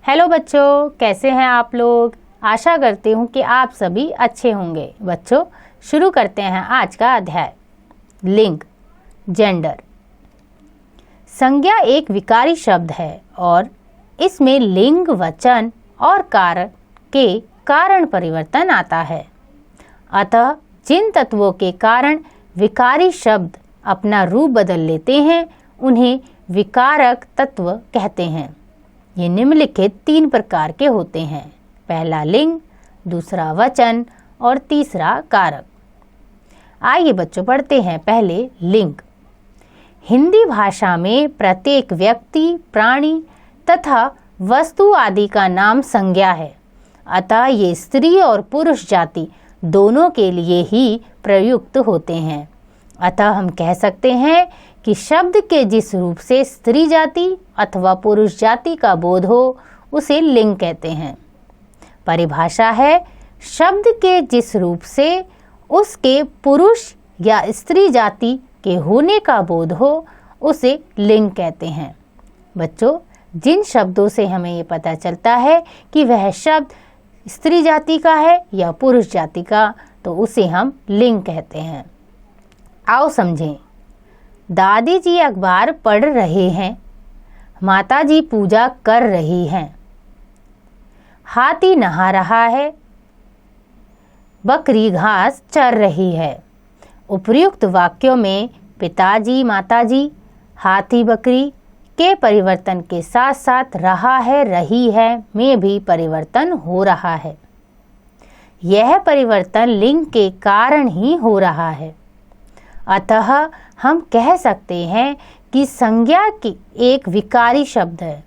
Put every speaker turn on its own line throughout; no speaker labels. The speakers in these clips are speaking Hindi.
हेलो बच्चों, कैसे हैं आप लोग। आशा करती हूँ कि आप सभी अच्छे होंगे। बच्चों, शुरू करते हैं आज का अध्याय। लिंग, जेंडर। संज्ञा एक विकारी शब्द है और इसमें लिंग, वचन और कारक के कारण परिवर्तन आता है। अतः जिन तत्वों के कारण विकारी शब्द अपना रूप बदल लेते हैं उन्हें विकारक तत्व कहते हैं। ये निम्नलिखित 3 प्रकार के होते हैं। पहला लिंग, दूसरा वचन और तीसरा कारक। आइए बच्चों पढ़ते हैं पहले लिंग। हिंदी भाषा में प्रत्येक व्यक्ति, प्राणी तथा वस्तु आदि का नाम संज्ञा है। अतः ये स्त्री और पुरुष जाति दोनों के लिए ही प्रयुक्त होते हैं। अतः हम कह सकते हैं कि शब्द के जिस रूप से स्त्री जाति अथवा पुरुष जाति का बोध हो उसे लिंग कहते हैं। परिभाषा है, शब्द के जिस रूप से उसके पुरुष या स्त्री जाति के होने का बोध हो उसे लिंग कहते हैं। बच्चों, जिन शब्दों से हमें ये पता चलता है कि वह शब्द स्त्री जाति का है या पुरुष जाति का, तो उसे हम लिंग कहते हैं। आओ समझें। दादी जी अखबार पढ़ रहे हैं, माता जी पूजा कर रही हैं, हाथी नहा रहा है, बकरी घास चर रही है। उपर्युक्त वाक्यों में पिताजी, माताजी, हाथी, बकरी के परिवर्तन के साथ साथ रहा है, रही है में भी परिवर्तन हो रहा है। यह परिवर्तन लिंग के कारण ही हो रहा है। अतः हम कह सकते हैं कि संज्ञा की एक विकारी शब्द है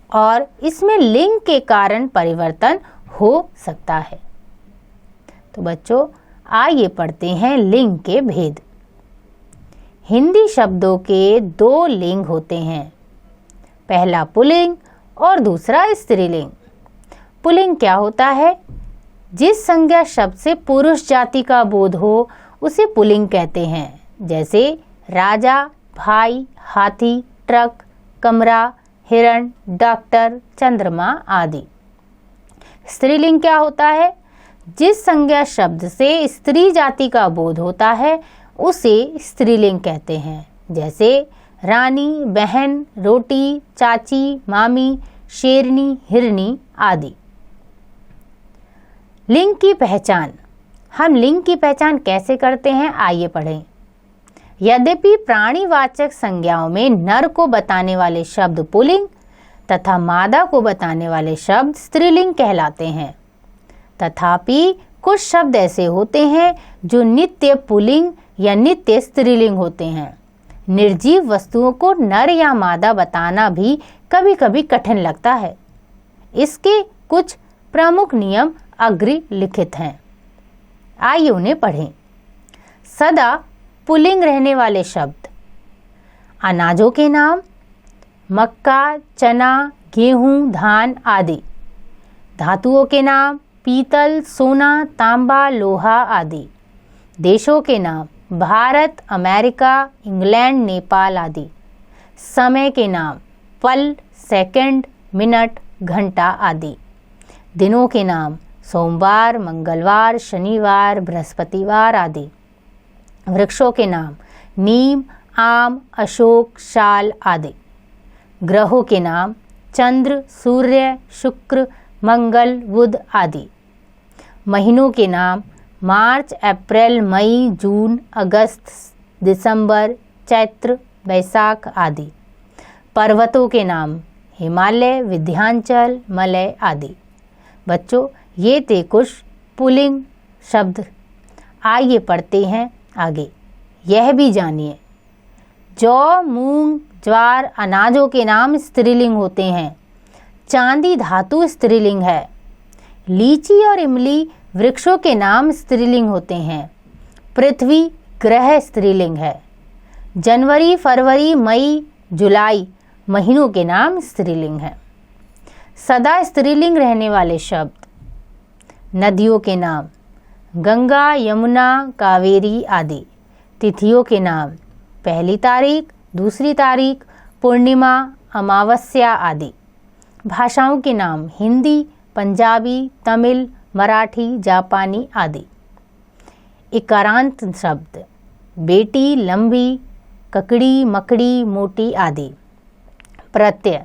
और इसमें लिंग के कारण परिवर्तन हो सकता है। तो बच्चों, आइए पढ़ते हैं लिंग के भेद। हिंदी शब्दों के 2 लिंग होते हैं, पहला पुल्लिंग और दूसरा स्त्रीलिंग। पुल्लिंग क्या होता है? जिस संज्ञा शब्द से पुरुष जाति का बोध हो उसे पुल्लिंग कहते हैं, जैसे राजा, भाई, हाथी, ट्रक, कमरा, हिरण, डॉक्टर, चंद्रमा आदि। स्त्रीलिंग क्या होता है? जिस संज्ञा शब्द से स्त्री जाति का बोध होता है उसे स्त्रीलिंग कहते हैं, जैसे रानी, बहन, रोटी, चाची, मामी, शेरनी, हिरनी आदि। लिंग की पहचान। हम लिंग की पहचान कैसे करते हैं, आइए पढ़ें। यद्यपि प्राणीवाचक संज्ञाओं में नर को बताने वाले शब्द पुल्लिंग तथा मादा को बताने वाले शब्द स्त्रीलिंग कहलाते हैं, तथापि कुछ शब्द ऐसे होते हैं जो नित्य पुल्लिंग या नित्य स्त्रीलिंग होते हैं। निर्जीव वस्तुओं को नर या मादा बताना भी कभी कभी कठिन लगता है। इसके कुछ प्रमुख नियम अग्र लिखित हैं, आइए उन्हें पढ़ें। सदा पुल्लिंग रहने वाले शब्द। अनाजों के नाम मक्का, चना, गेहूं, धान आदि। धातुओं के नाम पीतल, सोना, तांबा, लोहा आदि। देशों के नाम भारत, अमेरिका, इंग्लैंड, नेपाल आदि। समय के नाम पल, सेकंड, मिनट, घंटा आदि। दिनों के नाम सोमवार, मंगलवार, शनिवार, बृहस्पतिवार आदि। वृक्षों के नाम नीम, आम, अशोक, शाल आदि। ग्रहों के नाम चंद्र, सूर्य, शुक्र, मंगल, बुध आदि। महीनों के नाम मार्च, अप्रैल, मई, जून, अगस्त, दिसंबर, चैत्र, बैसाख आदि। पर्वतों के नाम हिमालय, विंध्याचल, मलय आदि। बच्चों, ये थे कुछ पुल्लिंग शब्द। आइए पढ़ते हैं आगे। यह भी जानिए, जौ, मूंग, ज्वार अनाजों के नाम स्त्रीलिंग होते हैं। चांदी धातु स्त्रीलिंग है। लीची और इमली वृक्षों के नाम स्त्रीलिंग होते हैं। पृथ्वी ग्रह स्त्रीलिंग है। जनवरी, फरवरी, मई, जुलाई महीनों के नाम स्त्रीलिंग है। सदा स्त्रीलिंग रहने वाले शब्द। नदियों के नाम गंगा, यमुना, कावेरी आदि। तिथियों के नाम पहली तारीख, दूसरी तारीख, पूर्णिमा, अमावस्या आदि। भाषाओं के नाम हिंदी, पंजाबी, तमिल, मराठी, जापानी आदि। इकारांत शब्द बेटी, लंबी, ककड़ी, मकड़ी, मोटी आदि। प्रत्यय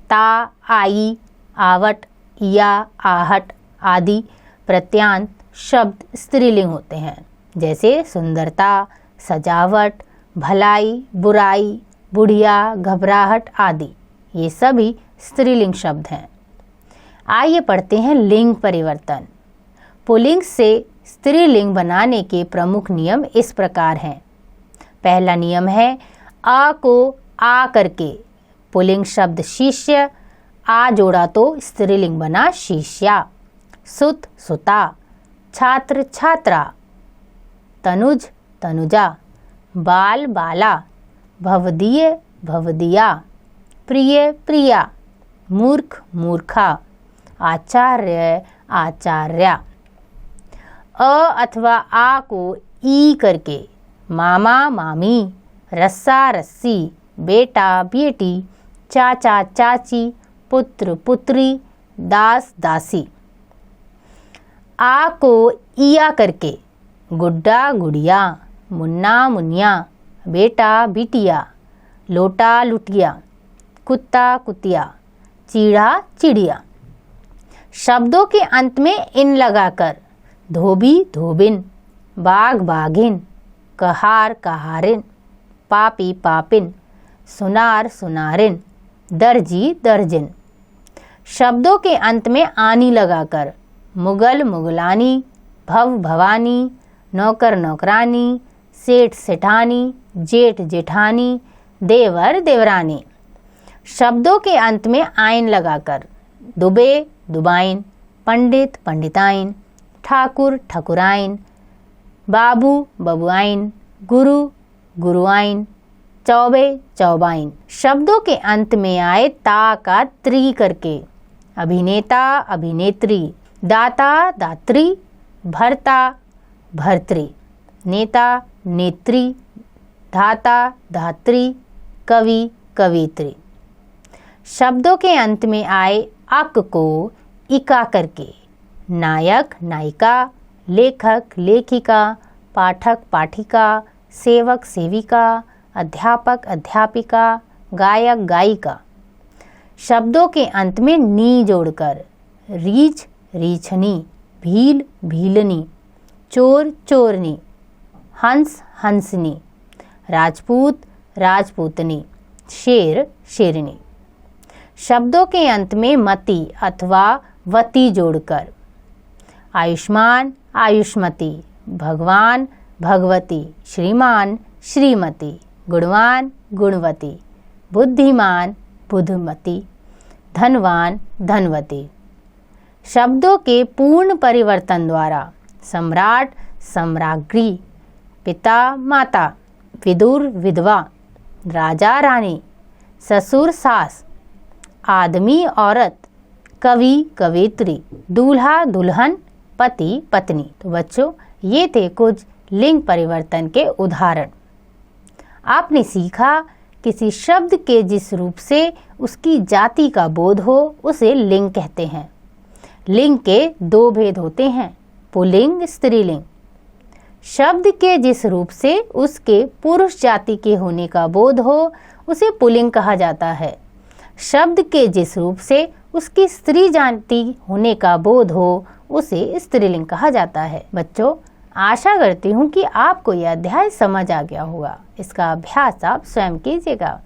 ता, आई, आवट, या, आहट आदि प्रत्यांत शब्द स्त्रीलिंग होते हैं, जैसे सुंदरता, सजावट, भलाई, बुराई, बुढ़िया, घबराहट आदि। ये सभी स्त्रीलिंग शब्द हैं। आइए पढ़ते हैं लिंग परिवर्तन। पुल्लिंग से स्त्रीलिंग बनाने के प्रमुख नियम इस प्रकार हैं। पहला नियम है आ को आ करके पुल्लिंग शब्द शिष्य, आ जोड़ा तो स्त्रीलिंग बना शिष्या। सुत, सुता, छात्र, छात्रा, तनुज, तनुजा, बाल, बाला, भवदीय, भवदिया, प्रिय, प्रिया, मूर्ख, मूर्खा, आचार्य, आचार्या। अ अथवा आ को ई करके मामा, मामी, रस्सा, रस्सी, बेटा, बेटी, चाचा, चाची, पुत्र, पुत्री, दास, दासी। आ को इया करके गुड्डा, गुड़िया, मुन्ना, मुनिया, बेटा, बिटिया, लोटा, लुटिया, कुत्ता, कुतिया, चीड़ा, चिड़िया। शब्दों के अंत में इन लगाकर धोबी, धोबिन, बाघ, बाघिन, कहार, कहारिन, पापी, पापिन, सुनार, सुनारिन, दर्जी, दर्जिन। शब्दों के अंत में आनी लगाकर मुगल, मुगलानी, भव, भवानी, नौकर, नौकरानी, सेठ, सेठानी, जेठ, जेठानी, देवर, देवरानी। शब्दों के अंत में आइन लगाकर दुबे, दुबाइन, पंडित, पंडिताइन, ठाकुर, ठकुराइन, बाबू, बबुआइन, गुरु, गुरुआइन, चौबे, चौबाइन। शब्दों के अंत में आए ता का त्री करके अभिनेता, अभिनेत्री, दाता, दात्री, भर्ता, भर्त्री, नेता, नेत्री, धाता, धात्री, कवि, कवित्री। शब्दों के अंत में आए अक को इका करके नायक, नायिका, लेखक, लेखिका, पाठक, पाठिका, सेवक, सेविका, अध्यापक, अध्यापिका, गायक, गायिका। शब्दों के अंत में नी जोड़कर रीछ, रीछनी, भील, भीलनी, चोर, चोरनी, हंस, हंसनी, राजपूत, राजपूतनी, शेर, शेरनी। शब्दों के अंत में मति अथवा वती जोड़कर आयुष्मान, आयुष्मती, भगवान, भगवती, श्रीमान, श्रीमती, गुणवान, गुणवती, बुद्धिमान, बुद्धमती, धनवान, धनवती। शब्दों के पूर्ण परिवर्तन द्वारा सम्राट, सम्राज्ञी, पिता, माता, विदुर, विधवा, राजा, रानी, ससुर, सास, आदमी, औरत, कवि, कवियत्री, दूल्हा, दुल्हन, पति, पत्नी। तो बच्चों, ये थे कुछ लिंग परिवर्तन के उदाहरण। आपने सीखा किसी शब्द के जिस रूप से उसकी जाति का बोध हो उसे लिंग कहते हैं। लिंग के दो भेद होते हैं, पुल्लिंग, स्त्रीलिंग। शब्द के जिस रूप से उसके पुरुष जाति के होने का बोध हो उसे पुल्लिंग कहा जाता है। शब्द के जिस रूप से उसकी स्त्री जाति होने का बोध हो उसे स्त्रीलिंग कहा जाता है। बच्चों, आशा करती हूँ कि आपको यह अध्याय समझ आ गया होगा। इसका अभ्यास आप स्वयं कीजिएगा।